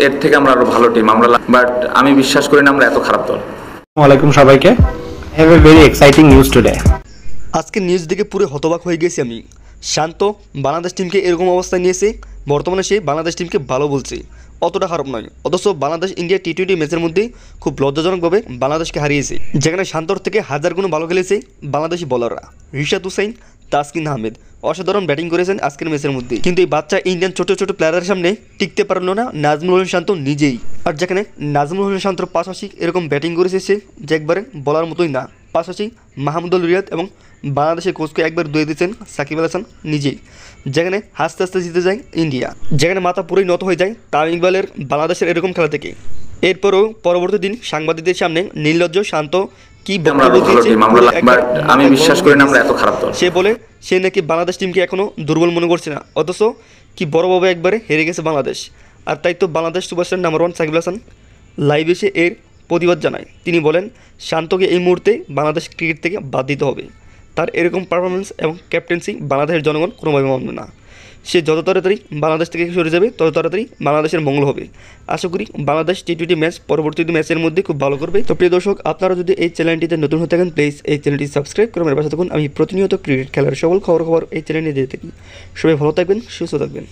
এর থেকে আমরা আরো ভালো টিম আমরা, বাট আমি বিশ্বাস করি না আমরা এত খারাপ দল। ওয়ালাইকুম সবাইকে। Have a very exciting news today. আজকে নিউজ দেখে পুরো হতবাক হয়ে গেছি আমি। শান্ত বাংলাদেশ টিমকে এরকম অবস্থায় নিয়েছে, বর্তমানে সে বাংলাদেশ টিমকে ভালো বলছে, অতটা খারাপ নয়। অথচ বাংলাদেশ ইন্ডিয়া টি-20 ম্যাচের মধ্যে খুব লজ্জাজনকভাবে বাংলাদেশকে হারিয়েছে, যেখানে শান্তর থেকে হাজার গুণ ভালো খেলেছে বাংলাদেশি বোলাররা। রিশাদ হুসাইন, তাসকিন আহমেদ অসাধারণ ব্যাটিং করেছেন আজকের ম্যাচের মধ্যে, কিন্তু এই বাচ্চা ইন্ডিয়ান ছোট ছোট প্লেয়ারের সামনে টিকতে পারলো না নাজমুল হোসেন শান্ত নিজেই। আর যেখানে নাজমুল হোসেন শান্তর পাশাপাশি এরকম ব্যাটিং করেছে সে যে একবারে বলার মতোই না। পাশাপাশি মাহমুদুল রিয়াদ এবং বাংলাদেশের কোচকে একবার ধুয়ে দিয়েছেন সাকিব আল হাসান নিজেই, যেখানে হাসতে হাসতে জিতে যায় ইন্ডিয়া, যেখানে মাথা পুরোই নত হয়ে যায় তামিম ইকবালের বাংলাদেশের এরকম খেলা থেকে। এরপরও পরবর্তী দিন সাংবাদিকদের সামনে নির্লজ্জ শান্ত কি বক্তব্য দিয়েছে, আমি বিশ্বাস করি না আমরা এত খারাপ দল। সে বলে সে নাকি বাংলাদেশ টিমকে এখনও দুর্বল মনে করছে না, অথচ কি বড়ভাবে একবারে হেরে গেছে বাংলাদেশ। আর তাই তো Bangladesh superstar number 1 Shakib Al Hasan live এসে এর প্রতিবাদ জানায়। তিনি বলেন শান্তকে এই মুহূর্তে বাংলাদেশ ক্রিকেট থেকে বাদ দিতে হবে। তার এরকম পারফরমেন্স এবং ক্যাপ্টেন্সি বাংলাদেশের জনগণ কোনোভাবে মানবে না। সে যত তাড়াতাড়ি বাংলাদেশ থেকে সরে যাবে তত তাড়াতাড়ি বাংলাদেশের মঙ্গল হবে। আশা করি বাংলাদেশ টি-20 ম্যাচ পরবর্তী ম্যাচের মধ্যে খুব ভালো করবে। তো প্রিয় দর্শক, আপনারা যদি এই চ্যানেলটিতে নতুন হয়ে থাকেন প্লিজ এই চ্যানেলটি সাবস্ক্রাইব করে আমার পাশে থাকুন। আমি প্রতিনিয়ত ক্রিকেট খেলার সকল খবর এই চ্যানেলে দিয়ে থাকি। সবাই ভালো থাকবেন, সুস্থ থাকবেন।